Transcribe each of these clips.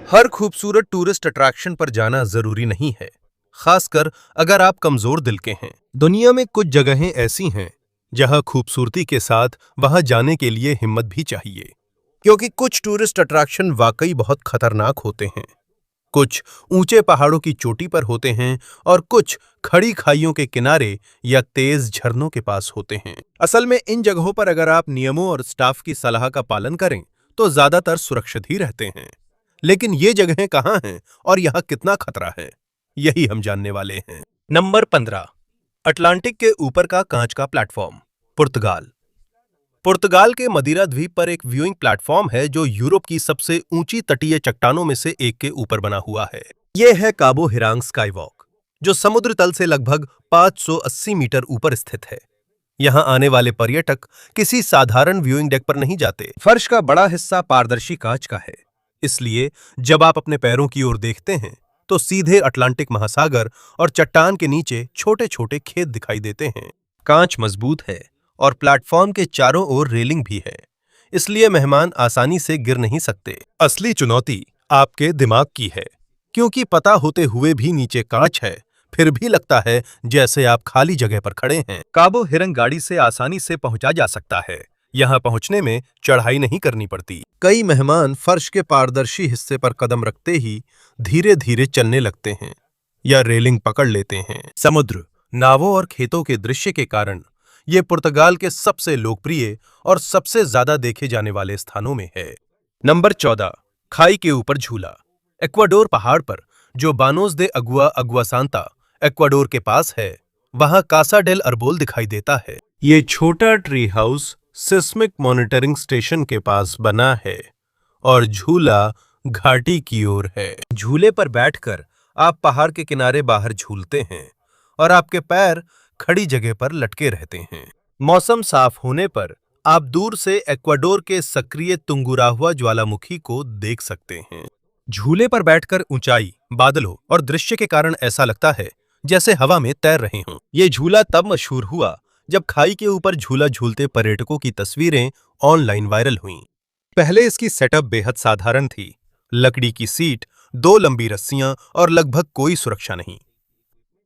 हर खूबसूरत tourist attraction पर जाना जरूरी नहीं है, खासकर अगर आप कमजोर दिल के हैं। दुनिया में कुछ जगहें ऐसी हैं जहां खूबसूरती के साथ वहां जाने के लिए हिम्मत भी चाहिए, क्योंकि कुछ टूरिस्ट अट्रैक्शन वाकई बहुत खतरनाक होते हैं। कुछ ऊंचे पहाड़ों की चोटी पर होते हैं और कुछ खड़ी खाइयों के किनारे या तेज झरनों के पास होते हैं। असल में इन जगहों पर अगर आप नियमों और स्टाफ की सलाह का पालन करें तो ज्यादातर सुरक्षित ही रहते हैं। लेकिन ये जगहें कहाँ हैं और यहाँ कितना खतरा है, यही हम जानने वाले हैं। नंबर 15, अटलांटिक के ऊपर का कांच का प्लेटफॉर्म, पुर्तगाल। पुर्तगाल के मदीरा द्वीप पर एक व्यूइंग प्लेटफॉर्म है जो यूरोप की सबसे ऊंची तटीय चट्टानों में से एक के ऊपर बना हुआ है। यह है काबो हिरांग स्काईवॉक, जो समुद्र तल से लगभग 580 मीटर ऊपर स्थित है। यहां आने वाले पर्यटक किसी साधारण व्यूइंग डेक पर नहीं जाते। फर्श का बड़ा हिस्सा पारदर्शी कांच का है, इसलिए जब आप अपने पैरों की ओर देखते हैं तो सीधे अटलांटिक महासागर और चट्टान के नीचे छोटे छोटे खेत दिखाई देते हैं। कांच मजबूत है और प्लेटफॉर्म के चारों ओर रेलिंग भी है, इसलिए मेहमान आसानी से गिर नहीं सकते। असली चुनौती आपके दिमाग की है, क्योंकि पता होते हुए भी नीचे कांच है, फिर भी लगता है जैसे आप खाली जगह पर खड़े हैं। काबो हिरंग गाड़ी से आसानी से पहुंचा जा सकता है। यहाँ पहुंचने में चढ़ाई नहीं करनी पड़ती। कई मेहमान फर्श के पारदर्शी हिस्से पर कदम रखते ही धीरे धीरे चलने लगते हैं या रेलिंग पकड़ लेते हैं। समुद्र, नावों और खेतों के दृश्य के कारण ये पुर्तगाल के सबसे लोकप्रिय और सबसे ज्यादा देखे जाने वाले स्थानों में है। नंबर 14, खाई के ऊपर झूला। इक्वाडोर पहाड़ पर, जो बानोस दे अगुआ अगुआ सांता इक्वाडोर के पास है, वहां कासा डेल अरबोल दिखाई देता है। ये छोटा tree house seismic monitoring station के पास बना है और झूला घाटी की ओर है। झूले पर बैठकर आप पहाड़ के किनारे बाहर झूलते हैं और आपके पैर खड़ी जगह पर लटके रहते हैं। मौसम साफ होने पर आप दूर से इक्वाडोर के सक्रिय तुंगुराहुआ ज्वालामुखी को देख सकते हैं। झूले पर बैठकर ऊंचाई, बादलों और दृश्य के कारण ऐसा लगता है जैसे हवा में तैर रहे हों। ये झूला तब मशहूर हुआ जब खाई के ऊपर झूला झूलते पर्यटकों की तस्वीरें ऑनलाइन वायरल हुईं। पहले इसकी सेटअप बेहद साधारण थी, लकड़ी की सीट, 2 लंबी रस्सियां और लगभग कोई सुरक्षा नहीं।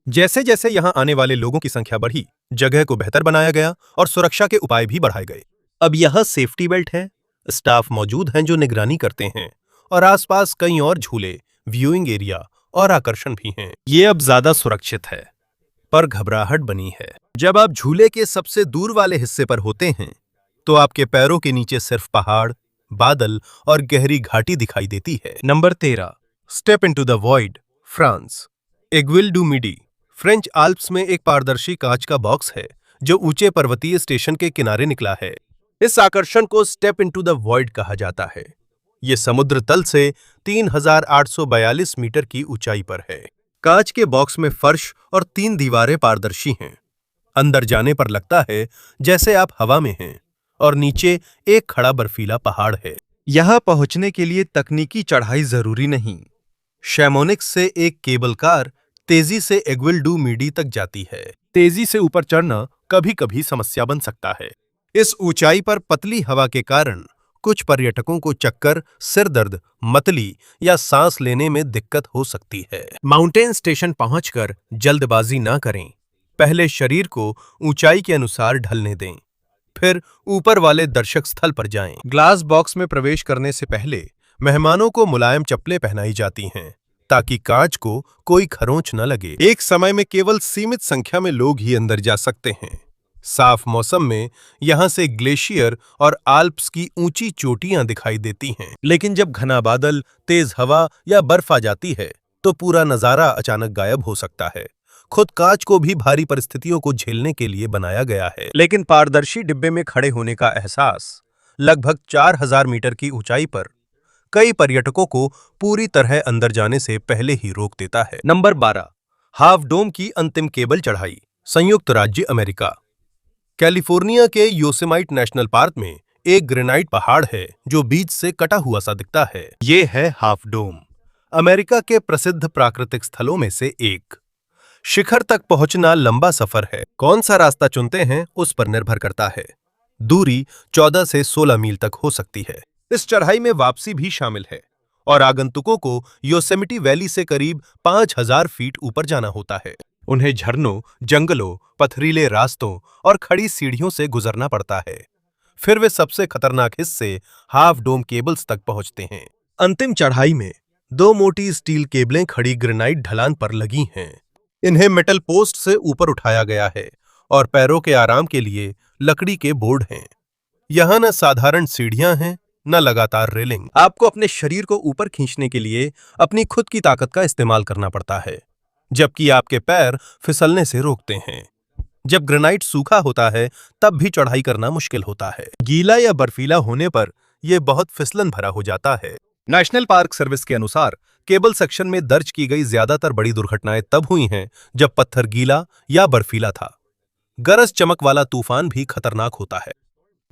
जैसे जैसे यहां आने वाले लोगों की संख्या बढ़ी, जगह को बेहतर बनाया गया और सुरक्षा के उपाय भी बढ़ाए गए। अब यहां सेफ्टी बेल्ट है, स्टाफ मौजूद हैं जो निगरानी करते हैं और आसपास कई और झूले, व्यूइंग एरिया और आकर्षण भी हैं। ये अब ज्यादा सुरक्षित है, पर घबराहट बनी है। जब आप झूले के सबसे दूर वाले हिस्से पर होते हैं तो आपके पैरों के नीचे सिर्फ पहाड़, बादल और गहरी घाटी दिखाई देती है। Number 13, step into the void, France. Aiguille du Midi French Alps में एक पारदर्शी कांच का बॉक्स है जो ऊंचे पर्वतीय स्टेशन के किनारे निकला है। इस आकर्षण को स्टेप इनटू द वॉइड कहा जाता है। यह समुद्र तल से 3842 मीटर की ऊंचाई पर है। कांच के बॉक्स में फर्श और 3 दीवारें पारदर्शी हैं। अंदर जाने पर लगता है जैसे आप हवा में हैं और नीचे एक खड़ा बर्फीला पहाड़ है। यहां पहुंचने के लिए तकनीकी चढ़ाई जरूरी नहीं। शैमोनिक्स से एक केबल कार तेजी से एग्विल डू मिडी तक जाती है। तेजी से ऊपर चढ़ना कभी-कभी समस्या बन सकता है। इस ऊंचाई पर पतली हवा के कारण कुछ पर्यटकों को चक्कर, सिर दर्द, मतली या सांस लेने में दिक्कत हो सकती है। माउंटेन स्टेशन पहुंचकर जल्दबाजी ना करें। पहले शरीर को ऊंचाई के अनुसार ढलने दें, फिर ऊपर वाले दर्शक स्थल पर जाएं। ग्लास बॉक्स में प्रवेश करने से पहले मेहमानों को मुलायम चप्पलें पहनाई जाती हैं ताकि कांच को कोई खरोंच न लगे। एक समय में केवल सीमित संख्या में लोग ही अंदर जा सकते हैं। साफ मौसम में यहां से ग्लेशियर और आल्प्स की ऊंची चोटियां दिखाई देती हैं, लेकिन जब घना बादल, तेज हवा या बर्फ आ जाती है तो पूरा नजारा अचानक गायब हो सकता है। खुद कांच को भी भारी परिस्थितियों को झेलने के लिए बनाया गया है, लेकिन पारदर्शी डिब्बे में खड़े होने का एहसास लगभग 4000 मीटर की ऊंचाई पर कई पर्यटकों को पूरी तरह अंदर जाने से पहले ही रोक देता है। नंबर 12, हाफ डोम की अंतिम केबल चढ़ाई, संयुक्त राज्य अमेरिका। कैलिफोर्निया के योसेमाइट नेशनल पार्क में एक ग्रेनाइट पहाड़ है जो बीच से कटा हुआ सा दिखता है। ये है हाफ डोम, अमेरिका के प्रसिद्ध प्राकृतिक स्थलों में से एक। शिखर तक पहुंचना लंबा सफर है। कौन सा रास्ता चुनते हैं उस पर निर्भर करता है। दूरी 14 से 16 मील तक हो सकती है। इस चढ़ाई में वापसी भी शामिल है और आगंतुकों को योसेमिटी वैली से करीब 5000 फीट ऊपर जाना होता है। उन्हें झरनों, जंगलों, पथरीले रास्तों और खड़ी सीढ़ियों से गुजरना पड़ता है। फिर वे सबसे खतरनाक हिस्से हाफ डोम केबल्स तक पहुंचते हैं। अंतिम चढ़ाई में 2 मोटी स्टील केबलें खड़ी ग्रेनाइट ढलान पर लगी हैं। इन्हें मेटल पोस्ट से ऊपर उठाया गया है और पैरों के आराम के लिए लकड़ी के बोर्ड हैं। यहाँ न साधारण सीढ़ियां हैं, न लगातार रेलिंग। आपको अपने शरीर को ऊपर खींचने के लिए अपनी खुद की ताकत का इस्तेमाल करना पड़ता है, जबकि आपके पैर फिसलने से रोकते हैं। जब ग्रेनाइट सूखा होता है तब भी चढ़ाई करना मुश्किल होता है। गीला या बर्फीला होने पर यह बहुत फिसलन भरा हो जाता है। नेशनल पार्क सर्विस के अनुसार केबल सेक्शन में दर्ज की गई ज्यादातर बड़ी दुर्घटनाएं तब हुई हैं जब पत्थर गीला या बर्फीला था। गरज चमक वाला तूफान भी खतरनाक होता है।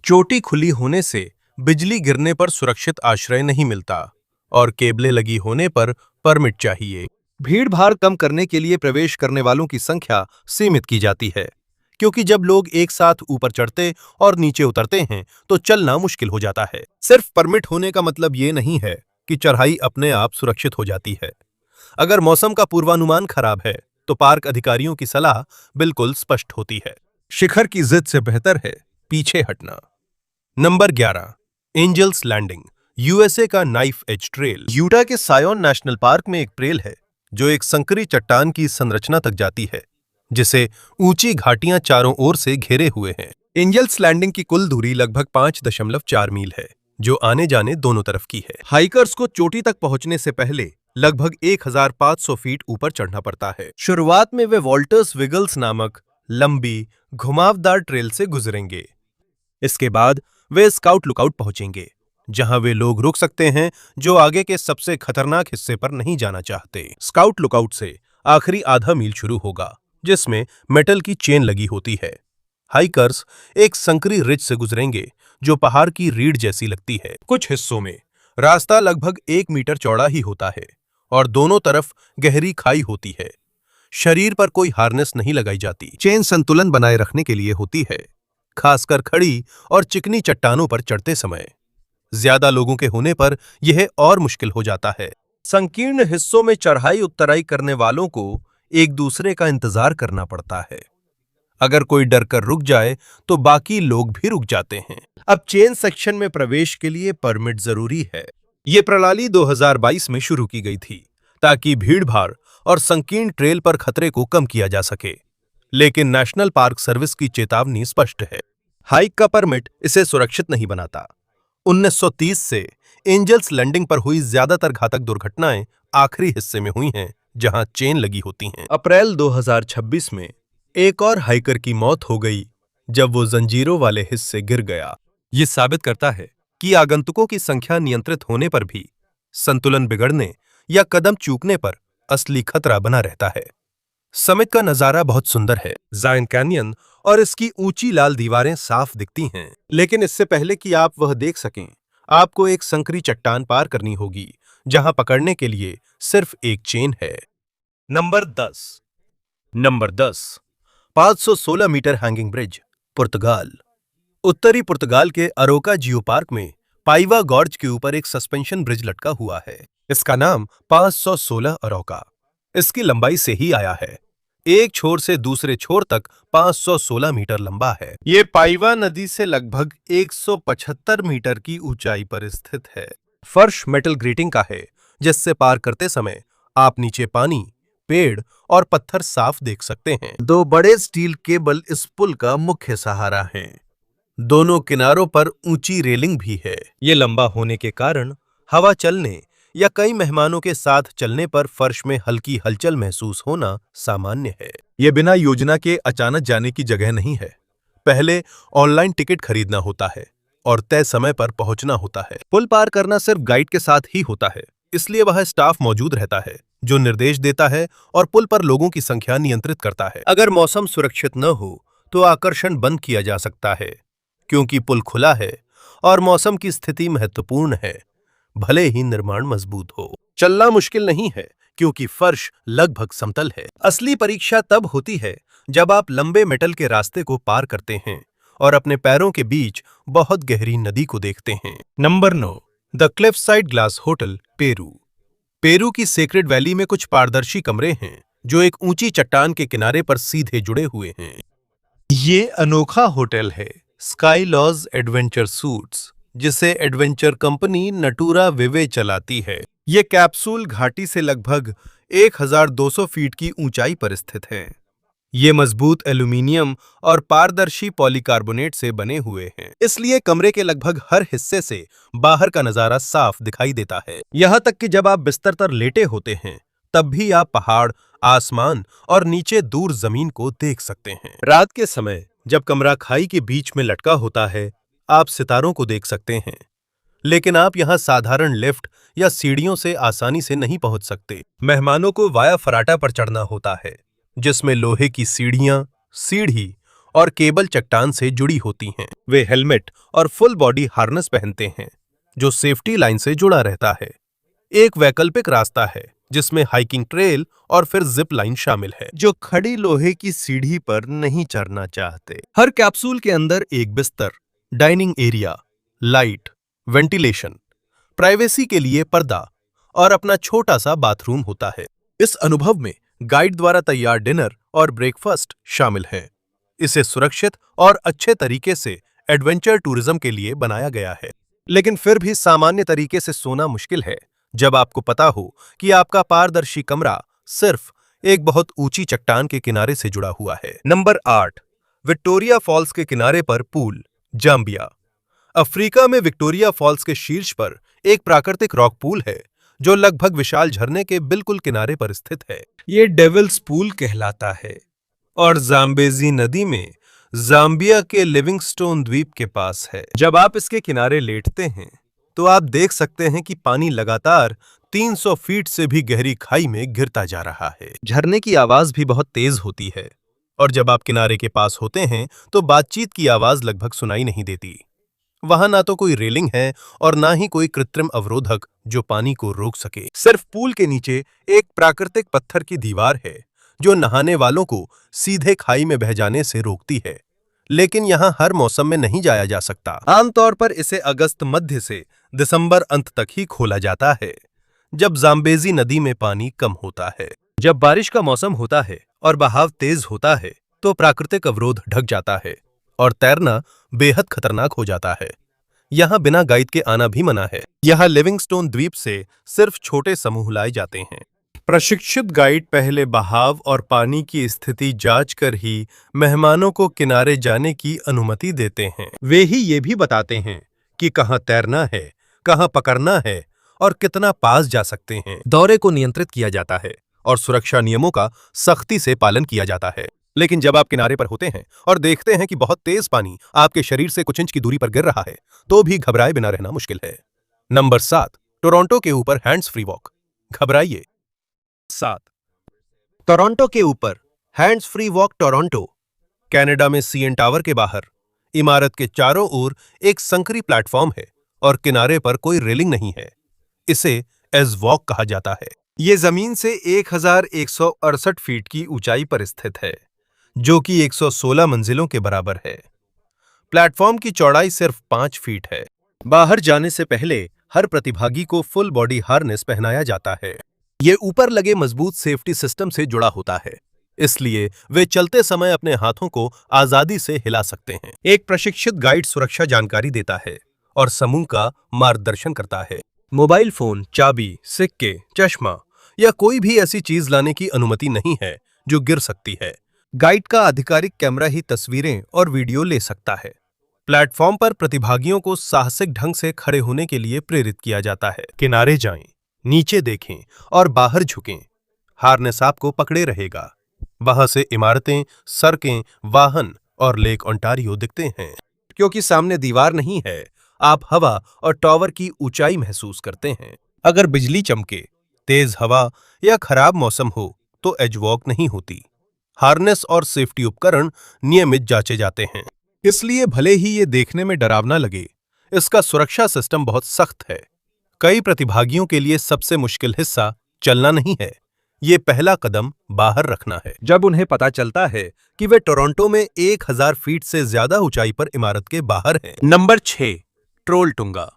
चोटी खुली होने से बिजली गिरने पर सुरक्षित आश्रय नहीं मिलता और केबलें लगी होने पर परमिट चाहिए। भीड़ भाड़ कम करने के लिए प्रवेश करने वालों की संख्या सीमित की जाती है, क्योंकि जब लोग एक साथ ऊपर चढ़ते और नीचे उतरते हैं तो चलना मुश्किल हो जाता है। सिर्फ परमिट होने का मतलब ये नहीं है कि चढ़ाई अपने आप सुरक्षित हो जाती है। अगर मौसम का पूर्वानुमान खराब है तो पार्क अधिकारियों की सलाह बिल्कुल स्पष्ट होती है। शिखर की जिद से बेहतर है पीछे हटना। नंबर 11, एंजल्स लैंडिंग, यूएसए का नाइफ एज ट्रेल। यूटा के सायोन नेशनल पार्क में एक ट्रेल है जो एक संकरी चट्टान की संरचना तक जाती है, जिसे ऊंची घाटियां चारों ओर से घेरे हुए हैं। एंजल्स लैंडिंग की कुल दूरी लगभग 5.4 मील है, जो आने जाने दोनों तरफ की है। हाइकर्स को चोटी तक पहुंचने से पहले लगभग 1500 फीट ऊपर चढ़ना पड़ता है। शुरुआत में वे वॉल्टर्स विगल्स नामक लंबी घुमावदार ट्रेल से गुजरेंगे। इसके बाद वे स्काउट लुकआउट पहुंचेंगे, जहां वे लोग रुक सकते हैं जो आगे के सबसे खतरनाक हिस्से पर नहीं जाना चाहते। स्काउट लुकआउट से आखिरी आधा मील शुरू होगा, जिसमें मेटल की चेन लगी होती है। हाइकर्स एक संकरी रिज से गुजरेंगे जो पहाड़ की रीढ़ जैसी लगती है। कुछ हिस्सों में रास्ता लगभग 1 मीटर चौड़ा ही होता है और दोनों तरफ गहरी खाई होती है। शरीर पर कोई हार्नेस नहीं लगाई जाती। चेन संतुलन बनाए रखने के लिए होती है, खासकर खड़ी और चिकनी चट्टानों पर चढ़ते समय। ज्यादा लोगों के होने पर यह और मुश्किल हो जाता है। संकीर्ण हिस्सों में चढ़ाई उतराई करने वालों को एक दूसरे का इंतजार करना पड़ता है। अगर कोई डरकर रुक जाए तो बाकी लोग भी रुक जाते हैं। अब चेन सेक्शन में प्रवेश के लिए परमिट जरूरी है। यह प्रणाली 2022 में शुरू की गई थी ताकि भीड़भाड़ और संकीर्ण ट्रेल पर खतरे को कम किया जा सके, लेकिन नेशनल पार्क सर्विस की चेतावनी स्पष्ट है। हाइक का परमिट इसे सुरक्षित नहीं बनाता। 1930 से एंजल्स लैंडिंग पर हुई ज्यादातर घातक दुर्घटनाएं आखिरी हिस्से में हुई हैं, जहां चेन लगी होती हैं। अप्रैल 2026 में एक और हाइकर की मौत हो गई जब वो जंजीरों वाले हिस्से गिर गया। ये साबित करता है कि आगंतुकों की संख्या नियंत्रित होने पर भी संतुलन बिगड़ने या कदम चूकने पर असली खतरा बना रहता है। समिट का नजारा बहुत सुंदर है। जायंट कैनियन और इसकी ऊंची लाल दीवारें साफ दिखती हैं, लेकिन इससे पहले कि आप वह देख सकें, आपको एक संकरी चट्टान पार करनी होगी, जहां पकड़ने के लिए सिर्फ एक चेन है। नंबर 10, 516 मीटर हैंगिंग ब्रिज, पुर्तगाल। उत्तरी पुर्तगाल के अरोका जियो पार्क में पाइवा गॉर्ज के ऊपर एक सस्पेंशन ब्रिज लटका हुआ है। इसका नाम 516 अरोका इसकी लंबाई से ही आया है। एक छोर से दूसरे छोर तक 516 मीटर लंबा है। ये पाइवा नदी से लगभग 175 मीटर की ऊंचाई पर स्थित है। फर्श मेटल ग्रेटिंग का है, जिससे पार करते समय आप नीचे पानी, पेड़ और पत्थर साफ देख सकते हैं। 2 बड़े स्टील केबल इस पुल का मुख्य सहारा हैं। दोनों किनारों पर ऊंची रेलिंग भी है। ये लंबा होने के कारण हवा चलने या कई मेहमानों के साथ चलने पर फर्श में हल्की हलचल महसूस होना सामान्य है। यह बिना योजना के अचानक जाने की जगह नहीं है। पहले ऑनलाइन टिकट खरीदना होता है और तय समय पर पहुंचना होता है। पुल पार करना सिर्फ गाइड के साथ ही होता है, इसलिए वह स्टाफ मौजूद रहता है जो निर्देश देता है और पुल पर लोगों की संख्या नियंत्रित करता है। अगर मौसम सुरक्षित न हो तो आकर्षण बंद किया जा सकता है, क्योंकि पुल खुला है और मौसम की स्थिति महत्वपूर्ण है, भले ही निर्माण मजबूत हो। चलना मुश्किल नहीं है क्योंकि फर्श लगभग समतल है। असली परीक्षा तब होती है जब आप लंबे मेटल के रास्ते को पार करते हैं और अपने पैरों के बीच बहुत गहरी नदी को देखते हैं। Number 9, the Cliff side glass hotel, Peru. Peru की सेक्रेड वैली में कुछ पारदर्शी कमरे हैं जो एक ऊंची चट्टान के किनारे पर सीधे जुड़े हुए हैं। ये अनोखा होटल है स्काई लॉज एडवेंचर सूट्स, जिसे एडवेंचर कंपनी नटूरा विवे चलाती है। ये कैप्सूल घाटी से लगभग 1200 फीट की ऊंचाई पर स्थित है। ये मजबूत एल्यूमीनियम और पारदर्शी पॉलीकार्बोनेट से बने हुए हैं, इसलिए कमरे के लगभग हर हिस्से से बाहर का नजारा साफ दिखाई देता है। यहाँ तक कि जब आप बिस्तर पर लेटे होते हैं तब भी आप पहाड़, आसमान और नीचे दूर जमीन को देख सकते हैं। रात के समय जब कमरा खाई के बीच में लटका होता है, आप सितारों को देख सकते हैं, लेकिन आप यहाँ साधारण लिफ्ट या सीढ़ियों से आसानी से नहीं पहुंच सकते। मेहमानों को वाया फराटा पर चढ़ना होता है, जिसमें लोहे की सीढ़ियां, सीढ़ी और केबल चट्टान से जुड़ी होती हैं। वे हेलमेट और फुल बॉडी हार्नेस पहनते हैं, जो सेफ्टी लाइन से जुड़ा रहता है। एक वैकल्पिक रास्ता है जिसमें हाइकिंग ट्रेल और फिर जिप लाइन शामिल है, जो खड़ी लोहे की सीढ़ी पर नहीं चढ़ना चाहते। हर कैप्सूल के अंदर एक बिस्तर, dining area, light, ventilation, privacy के लिए पर्दा और अपना छोटा सा बाथरूम होता है। इस अनुभव में गाइड द्वारा तैयार डिनर और ब्रेकफास्ट शामिल है। इसे सुरक्षित और अच्छे तरीके से एडवेंचर टूरिज्म के लिए बनाया गया है, लेकिन फिर भी सामान्य तरीके से सोना मुश्किल है जब आपको पता हो कि आपका पारदर्शी कमरा सिर्फ एक बहुत ऊंची चट्टान के किनारे से जुड़ा हुआ है। नंबर 8, विक्टोरिया फॉल्स के किनारे पर पूल, जाम्बिया। अफ्रीका में विक्टोरिया फॉल्स के शीर्ष पर एक प्राकृतिक रॉक पूल है जो लगभग विशाल झरने के बिल्कुल किनारे पर स्थित है। ये डेविल्स पूल कहलाता है और जाम्बेजी नदी में जाम्बिया के लिविंगस्टोन द्वीप के पास है। जब आप इसके किनारे लेटते हैं तो आप देख सकते हैं कि पानी लगातार 300 फीट से भी गहरी खाई में गिरता जा रहा है। झरने की आवाज भी बहुत तेज होती है और जब आप किनारे के पास होते हैं तो बातचीत की आवाज लगभग सुनाई नहीं देती। वहां ना तो कोई रेलिंग है और ना ही कोई कृत्रिम अवरोधक जो पानी को रोक सके। सिर्फ पूल के नीचे एक प्राकृतिक पत्थर की दीवार है जो नहाने वालों को सीधे खाई में बह जाने से रोकती है, लेकिन यहाँ हर मौसम में नहीं जाया जा सकता। आमतौर पर इसे अगस्त मध्य से दिसंबर अंत तक ही खोला जाता है, जब जाम्बेजी नदी में पानी कम होता है। जब बारिश का मौसम होता है और बहाव तेज होता है तो प्राकृतिक अवरोध ढक जाता है और तैरना बेहद खतरनाक हो जाता है। यहाँ बिना गाइड के आना भी मना है। यहाँ लिविंगस्टोन द्वीप से सिर्फ छोटे समूह लाए जाते हैं। प्रशिक्षित गाइड पहले बहाव और पानी की स्थिति जांच कर ही मेहमानों को किनारे जाने की अनुमति देते हैं। वे ही ये भी बताते हैं कि कहाँ तैरना है, कहाँ पकड़ना है और कितना पास जा सकते हैं। दौरे को नियंत्रित किया जाता है और सुरक्षा नियमों का सख्ती से पालन किया जाता है। लेकिन जब आप किनारे पर होते हैं और देखते हैं कि बहुत तेज पानी आपके शरीर से कुछ इंच की दूरी पर गिर रहा है, तो भी घबराए बिना रहना मुश्किल है। नंबर 7, टोरंटो के ऊपर हैंड्स फ्री वॉक। घबराइए। 7, टोरंटो के ऊपर hands free walk. Toronto, Canada में सीएन टावर के बाहर इमारत के चारों ओर एक संकरी प्लेटफॉर्म है और किनारे पर कोई रेलिंग नहीं है। इसे एज वॉक कहा जाता है। ये जमीन से 1168 फीट की ऊंचाई पर स्थित है, जो कि 116 मंजिलों के बराबर है। प्लेटफॉर्म की चौड़ाई सिर्फ 5 फीट है। बाहर जाने से पहले हर प्रतिभागी को फुल बॉडी हार्नेस पहनाया जाता है। ये ऊपर लगे मजबूत सेफ्टी सिस्टम से जुड़ा होता है, इसलिए वे चलते समय अपने हाथों को आजादी से हिला सकते हैं। एक प्रशिक्षित गाइड सुरक्षा जानकारी देता है और समूह का मार्गदर्शन करता है। मोबाइल फोन, चाबी, सिक्के, चश्मा या कोई भी ऐसी चीज लाने की अनुमति नहीं है जो गिर सकती है। गाइड का आधिकारिक कैमरा ही तस्वीरें और वीडियो ले सकता है। प्लेटफॉर्म पर प्रतिभागियों को साहसिक ढंग से खड़े होने के लिए प्रेरित किया जाता है। किनारे जाएं, नीचे देखें और बाहर झुकें। हार्नेस आपको पकड़े रहेगा। वहां से इमारतें, सड़कें, वाहन और लेक ओंटारियो दिखते हैं। क्योंकि सामने दीवार नहीं है, आप हवा और टावर की ऊंचाई महसूस करते हैं। अगर बिजली चमके, तेज हवा या खराब मौसम हो तो एज वॉक नहीं होती। हार्नेस और सेफ्टी उपकरण नियमित जांचे जाते हैं, इसलिए भले ही ये देखने में डरावना लगे, इसका सुरक्षा सिस्टम बहुत सख्त है। कई प्रतिभागियों के लिए सबसे मुश्किल हिस्सा चलना नहीं है, ये पहला कदम बाहर रखना है। जब उन्हें पता चलता है कि वे टोरंटो में 1000 फीट से ज्यादा ऊंचाई पर इमारत के बाहर हैं। Number 6, troll Tunga.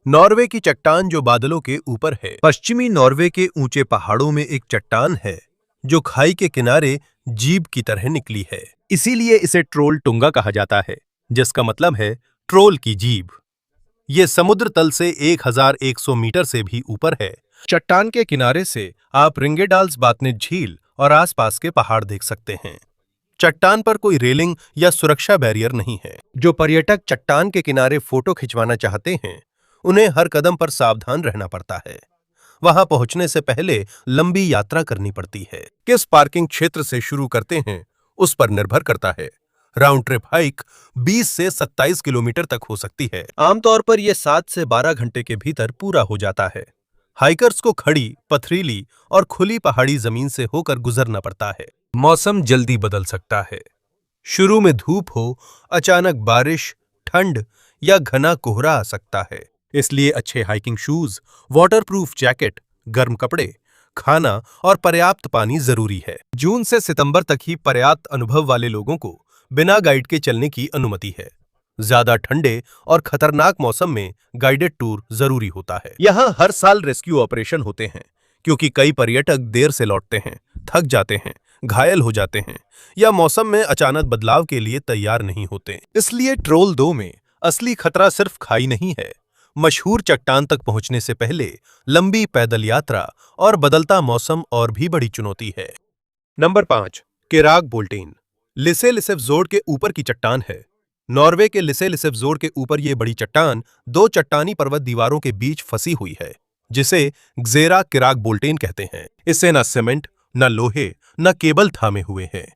नॉर्वे की चट्टान जो बादलों के ऊपर है। पश्चिमी नॉर्वे के ऊंचे पहाड़ों में एक चट्टान है जो खाई के किनारे जीभ की तरह निकली है, इसीलिए इसे ट्रोल टुंगा कहा जाता है, जिसका मतलब है ट्रोल की जीभ। ये समुद्र तल से 1100 मीटर से भी ऊपर है। चट्टान के किनारे से आप रिंगेडाल्सबातनेट झील और आसपास के पहाड़ देख सकते हैं। चट्टान पर कोई रेलिंग या सुरक्षा बैरियर नहीं है। जो पर्यटक चट्टान के किनारे फोटो खिंचवाना चाहते हैं, उन्हें हर कदम पर सावधान रहना पड़ता है। वहां पहुंचने से पहले लंबी यात्रा करनी पड़ती है। किस पार्किंग क्षेत्र से शुरू करते हैं, उस पर निर्भर करता है। राउंड ट्रिप हाइक 20 से 27 किलोमीटर तक हो सकती है। आमतौर पर यह 7 से 12 घंटे के भीतर पूरा हो जाता है। हाइकर्स को खड़ी, पथरीली और खुली पहाड़ी जमीन से होकर गुजरना पड़ता है। मौसम जल्दी बदल सकता है। शुरू में धूप हो, अचानक बारिश, ठंड या घना कोहरा आ सकता है। इसलिए अच्छे हाइकिंग शूज, वाटरप्रूफ जैकेट, गर्म कपड़े, खाना और पर्याप्त पानी जरूरी है। जून से सितंबर तक ही पर्याप्त अनुभव वाले लोगों को बिना गाइड के चलने की अनुमति है। ज्यादा ठंडे और खतरनाक मौसम में गाइडेड टूर जरूरी होता है। यहाँ हर साल रेस्क्यू ऑपरेशन होते हैं, क्योंकि कई पर्यटक देर से लौटते हैं, थक जाते हैं, घायल हो जाते हैं या मौसम में अचानक बदलाव के लिए तैयार नहीं होते। इसलिए ट्रोल 2 में असली खतरा सिर्फ खाई नहीं है। मशहूर चट्टान तक पहुंचने से पहले लंबी पैदल यात्रा और बदलता मौसम और भी बड़ी चुनौती है। नंबर 5, केराग बोल्टेन। लिसेलिसेफजोर्ड के ऊपर की चट्टान है। नॉर्वे के लिसेलिसेफजोर्ड के ऊपर ये बड़ी चट्टान 2 चट्टानी पर्वत दीवारों के बीच फंसी हुई है, जिसे ग्जेरा केराग बोल्टेन कहते हैं। इससे न सीमेंट, न लोहे, न केबल थामे हुए हैं।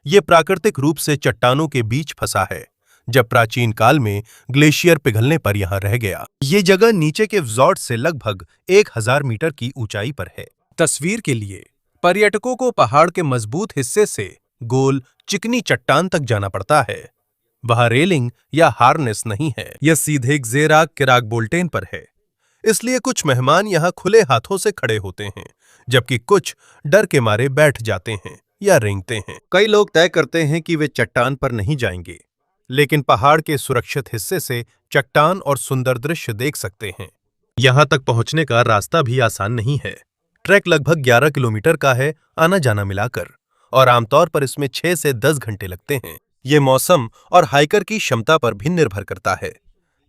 ये प्राकृतिक रूप से चट्टानों के बीच फंसा है, जब प्राचीन काल में ग्लेशियर पिघलने पर यहां रह गया। ये जगह नीचे के व्जॉर्ड से लगभग 1000 मीटर की ऊंचाई पर है। तस्वीर के लिए पर्यटकों को पहाड़ के मजबूत हिस्से से गोल चिकनी चट्टान तक जाना पड़ता है। वहां रेलिंग या हार्नेस नहीं है। यह सीधे ग्जेरा केराग बोल्टेन पर है। इसलिए कुछ मेहमान यहां खुले हाथों से खड़े होते हैं, जबकि कुछ डर के मारे बैठ जाते हैं या रेंगते हैं। कई लोग तय करते हैं कि वे चट्टान पर नहीं जाएंगे, लेकिन पहाड़ के सुरक्षित हिस्से से चट्टान और सुंदर दृश्य देख सकते हैं। यहां तक पहुंचने का रास्ता भी आसान नहीं है। ट्रैक लगभग 11 किलोमीटर का है, आना जाना मिलाकर, और आमतौर पर इसमें 6 से 10 घंटे लगते हैं। ये मौसम और हाइकर की क्षमता पर भी निर्भर करता है।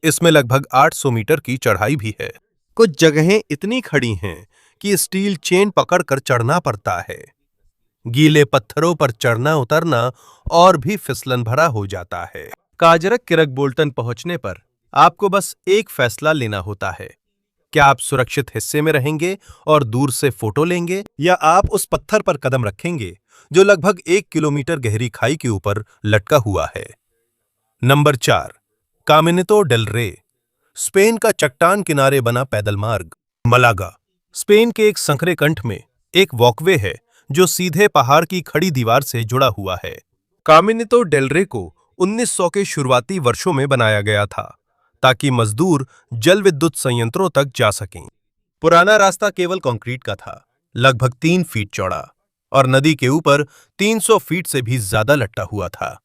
इसमें लगभग 800 मीटर की चढ़ाई भी है। कुछ जगहें इतनी खड़ी हैं कि स्टील चेन पकड़कर चढ़ना पड़ता है। गीले पत्थरों पर चढ़ना उतरना और भी फिसलन भरा हो जाता है। काजरक केराग बोल्टेन पहुंचने पर आपको बस एक फैसला लेना होता है। क्या आप सुरक्षित हिस्से में रहेंगे और दूर से फोटो लेंगे, या आप उस पत्थर पर कदम रखेंगे जो लगभग 1 किलोमीटर गहरी खाई के ऊपर लटका हुआ है। नंबर 4, कामिनेतो डेल रे। स्पेन का चट्टान किनारे बना पैदल मार्ग। मलागा, स्पेन के एक संकरे कंठ में एक वॉकवे है जो सीधे पहाड़ की खड़ी दीवार से जुड़ा हुआ है। कामिनेतो डेल रे को 1900 के शुरुआती वर्षों में बनाया गया था, ताकि मजदूर जल विद्युत संयंत्रों तक जा सकें। पुराना रास्ता केवल कंक्रीट का था, लगभग 3 फीट चौड़ा, और नदी के ऊपर 300 फीट से भी ज्यादा लटका हुआ था।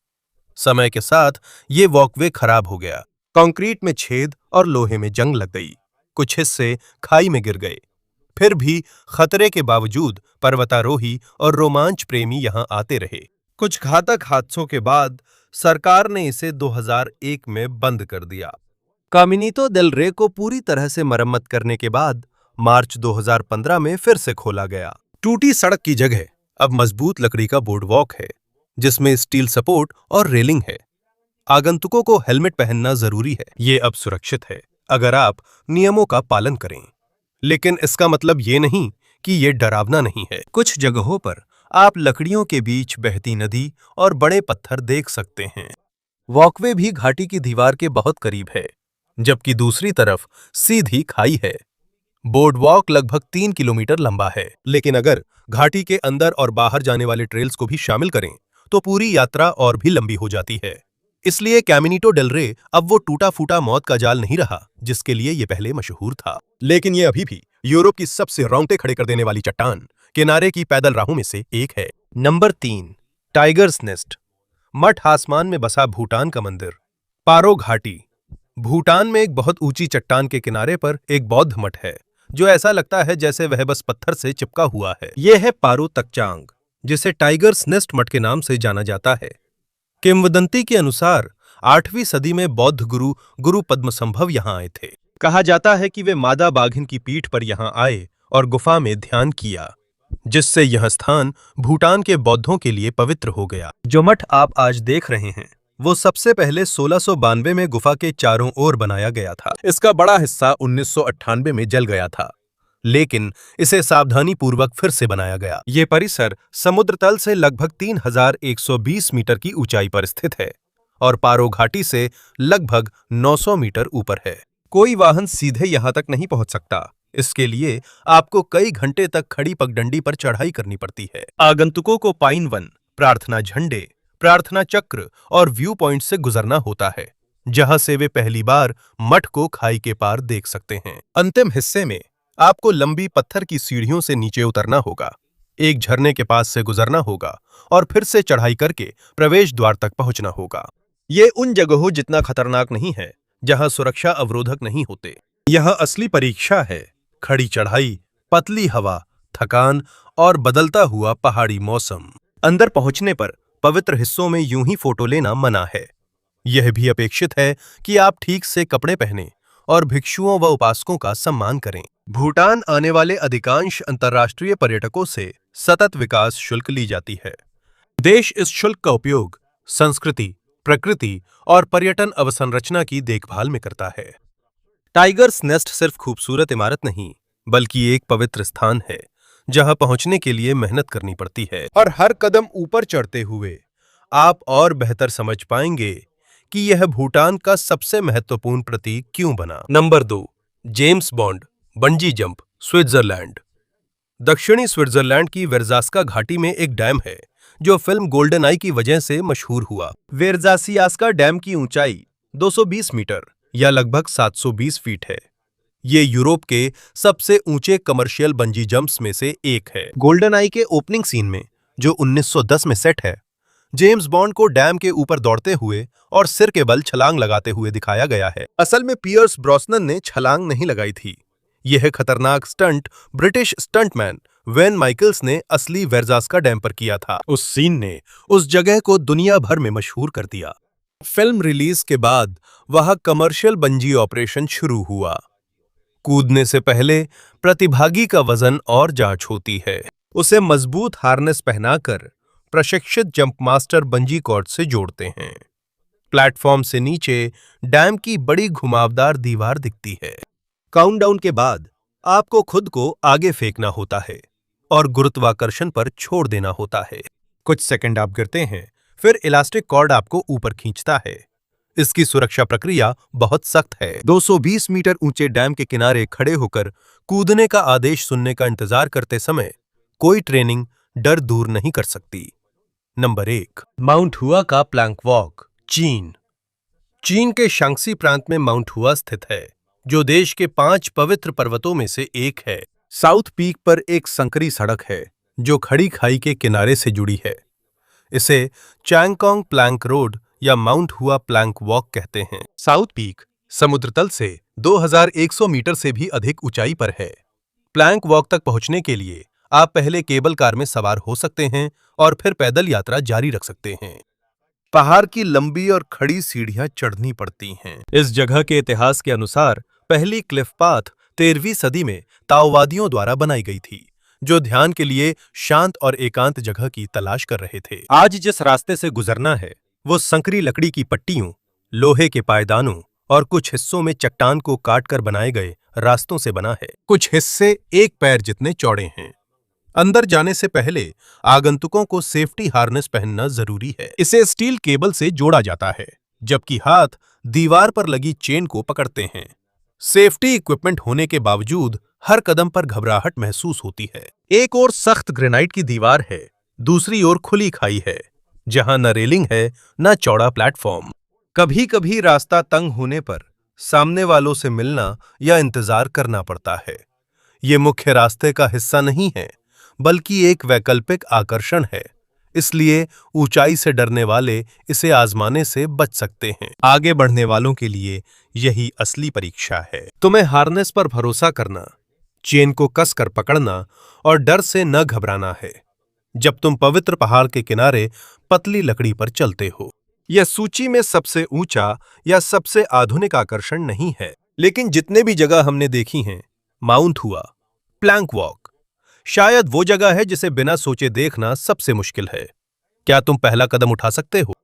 समय के साथ ये वॉकवे खराब हो गया। कंक्रीट में छेद और लोहे में जंग लग गई। कुछ हिस्से खाई में गिर गए। फिर भी खतरे के बावजूद पर्वतारोही और रोमांच प्रेमी यहां आते रहे। कुछ घातक हादसों के बाद सरकार ने इसे 2001 में बंद कर दिया। कामिनेतो डेल रे को पूरी तरह से मरम्मत करने के बाद मार्च 2015 में फिर से खोला गया। टूटी सड़क की जगह अब मजबूत लकड़ी का बोर्डवॉक है, जिसमें स्टील सपोर्ट और रेलिंग है। आगंतुकों को हेलमेट पहनना जरूरी है। ये अब सुरक्षित है अगर आप नियमों का पालन करें, लेकिन इसका मतलब ये नहीं कि ये डरावना नहीं है। कुछ जगहों पर आप लकड़ियों के बीच बहती नदी और बड़े पत्थर देख सकते हैं। वॉकवे भी घाटी की दीवार के बहुत करीब है, जबकि दूसरी तरफ सीधी खाई है। बोर्डवॉक लगभग 3 किलोमीटर लंबा है, लेकिन अगर घाटी के अंदर और बाहर जाने वाले ट्रेल्स को भी शामिल करें तो पूरी यात्रा और भी लंबी हो जाती है। इसलिए कैमिनेटो डेल रे अब वो टूटा फूटा मौत का जाल नहीं रहा जिसके लिए ये पहले मशहूर था, लेकिन ये अभी भी यूरोप की सबसे रोंगटे खड़े कर देने वाली चट्टान किनारे की पैदल राहों में से एक है। Number 3, tigers nest. मठ आसमान में बसा भूटान का मंदिर। पारो घाटी भूटान में एक बहुत ऊंची चट्टान के किनारे पर एक बौद्ध मठ है जो ऐसा लगता है जैसे वह बस पत्थर से चिपका हुआ है। यह है पारो तकचांग, जिसे टाइगर्स नेस्ट मठ के नाम से जाना जाता है। किंवदंती के अनुसार 8वीं सदी में बौद्ध गुरु पद्मसंभव यहाँ आए थे। कहा जाता है कि वे मादा बाघिन की पीठ पर यहाँ आए और गुफा में ध्यान किया, जिससे यह स्थान भूटान के बौद्धों के लिए पवित्र हो गया। जो मठ आप आज देख रहे हैं वो सबसे पहले 1692 में गुफा के चारों ओर बनाया गया था। इसका बड़ा हिस्सा 1998 में जल गया था, लेकिन इसे सावधानी पूर्वक फिर से बनाया गया। ये परिसर समुद्र तल से लगभग 3120 मीटर की ऊंचाई पर स्थित है और पारो घाटी से लगभग 900 मीटर ऊपर है। कोई वाहन सीधे यहां तक नहीं पहुंच सकता। इसके लिए आपको कई घंटे तक खड़ी पगडंडी पर चढ़ाई करनी पड़ती है। आगंतुकों को पाइन वन, प्रार्थना झंडे, प्रार्थना चक्र और व्यू पॉइंट से गुजरना होता है, जहां से वे पहली बार मठ को खाई के पार देख सकते हैं। अंतिम हिस्से में आपको लंबी पत्थर की सीढ़ियों से नीचे उतरना होगा, एक झरने के पास से गुजरना होगा और फिर से चढ़ाई करके प्रवेश द्वार तक पहुंचना होगा। ये उन जगहों जितना खतरनाक नहीं है जहां सुरक्षा अवरोधक नहीं होते। यह असली परीक्षा है। खड़ी चढ़ाई, पतली हवा, थकान और बदलता हुआ पहाड़ी मौसम। अंदर पहुंचने पर पवित्र हिस्सों में यूं ही फोटो लेना मना है। यह भी अपेक्षित है कि आप ठीक से कपड़े पहनें और भिक्षुओं व उपासकों का सम्मान करें। भूटान आने वाले अधिकांश अंतर्राष्ट्रीय पर्यटकों से सतत विकास शुल्क ली जाती है। देश इस शुल्क का उपयोग संस्कृति, प्रकृति और पर्यटन अवसंरचना की देखभाल में करता है। टाइगर्स नेस्ट सिर्फ खूबसूरत इमारत नहीं, बल्कि एक पवित्र स्थान है जहां पहुंचने के लिए मेहनत करनी पड़ती है। और हर कदम ऊपर चढ़ते हुए आप और बेहतर समझ पाएंगे कि यह भूटान का सबसे महत्वपूर्ण प्रतीक क्यों बना। Number 2, James bond bungee jump, Switzerland. दक्षिणी स्विट्जरलैंड की वेरजास्का घाटी में एक डैम है जो फिल्म गोल्डन आई की वजह से मशहूर हुआ। वेरजासियास्का डैम की ऊंचाई 220 मीटर या लगभग 720 फीट है। ये यूरोप के सबसे ऊंचे कमर्शियल बंजी जंप्स में से एक है। गोल्डन आई के ओपनिंग सीन में, जो 1910 में सेट है, जेम्स बॉन्ड को डैम के ऊपर दौड़ते हुए और सिर के बल छलांग लगाते हुए दिखाया गया है। असल में पियर्स ब्रॉसनन ने छलांग नहीं लगाई थी। यह खतरनाक stunt British stuntman Wayne Michaels ने असली वेरजास्का डैम पर किया था। उस सीन ने उस जगह को दुनिया भर में मशहूर कर दिया। फिल्म रिलीज के बाद वहां कमर्शियल बंजी ऑपरेशन शुरू हुआ। कूदने से पहले प्रतिभागी का वजन और जांच होती है। उसे मजबूत हार्नेस पहनाकर प्रशिक्षित जंप मास्टर बंजी कॉर्ड से जोड़ते हैं। प्लेटफॉर्म से नीचे डैम की बड़ी घुमावदार दीवार दिखती है। काउंटडाउन के बाद आपको खुद को आगे फेंकना होता है और गुरुत्वाकर्षण पर छोड़ देना होता है। कुछ सेकंड आप गिरते हैं, फिर इलास्टिक कॉर्ड आपको ऊपर खींचता है। इसकी सुरक्षा प्रक्रिया बहुत सख्त है। 220 मीटर ऊंचे डैम के किनारे खड़े होकर कूदने का आदेश सुनने का इंतजार करते समय कोई ट्रेनिंग डर दूर नहीं कर सकती। नंबर 1, माउंट हुआ का प्लैंक वॉक, चीन। चीन के शांक्सी प्रांत में माउंट हुआ स्थित है, जो देश के 5 पवित्र पर्वतों में से एक है। साउथ पीक पर एक संकरी सड़क है जो खड़ी खाई के किनारे से जुड़ी है। इसे चैंगकोंग प्लैंक रोड या माउंट हुआ प्लैंक वॉक कहते हैं। साउथ पीक समुद्र तल से 2100 मीटर से भी अधिक ऊंचाई पर है। प्लैंक वॉक तक पहुंचने के लिए आप पहले केबल कार में सवार हो सकते हैं और फिर पैदल यात्रा जारी रख सकते हैं। पहाड़ की लंबी और खड़ी सीढ़ियां चढ़नी पड़ती हैं। इस जगह के इतिहास के अनुसार पहली क्लिफ पाथ 13वीं सदी में ताओवादियों द्वारा बनाई गई थी, जो ध्यान के लिए शांत और एकांत जगह की तलाश कर रहे थे। आज जिस रास्ते से गुजरना है वो संकरी लकड़ी की पट्टियों, लोहे के पायदानों और कुछ हिस्सों में चट्टान को काटकर बनाए गए रास्तों से बना है। कुछ हिस्से एक पैर जितने चौड़े हैं। अंदर जाने से पहले आगंतुकों को सेफ्टी हार्नेस पहनना जरूरी है। इसे स्टील केबल से जोड़ा जाता है, जबकि हाथ दीवार पर लगी चेन को पकड़ते हैं। सेफ्टी इक्विपमेंट होने के बावजूद हर कदम पर घबराहट महसूस होती है। एक ओर सख्त ग्रेनाइट की दीवार है, दूसरी ओर खुली खाई है, जहां न रेलिंग है न चौड़ा प्लेटफॉर्म। कभी कभी रास्ता तंग होने पर सामने वालों से मिलना या इंतजार करना पड़ता है। ये मुख्य रास्ते का हिस्सा नहीं है, बल्कि एक वैकल्पिक आकर्षण है। इसलिए ऊंचाई से डरने वाले इसे आजमाने से बच सकते हैं। आगे बढ़ने वालों के लिए यही असली परीक्षा है। तुम्हें हार्नेस पर भरोसा करना, चेन को कसकर पकड़ना और डर से न घबराना है जब तुम पवित्र पहाड़ के किनारे पतली लकड़ी पर चलते हो। यह सूची में सबसे ऊंचा या सबसे आधुनिक आकर्षण नहीं है, लेकिन जितने भी जगह हमने देखी हैं, माउंट हुआ, प्लैंक वॉक, शायद वो जगह है जिसे बिना सोचे देखना सबसे मुश्किल है। क्या तुम पहला कदम उठा सकते हो?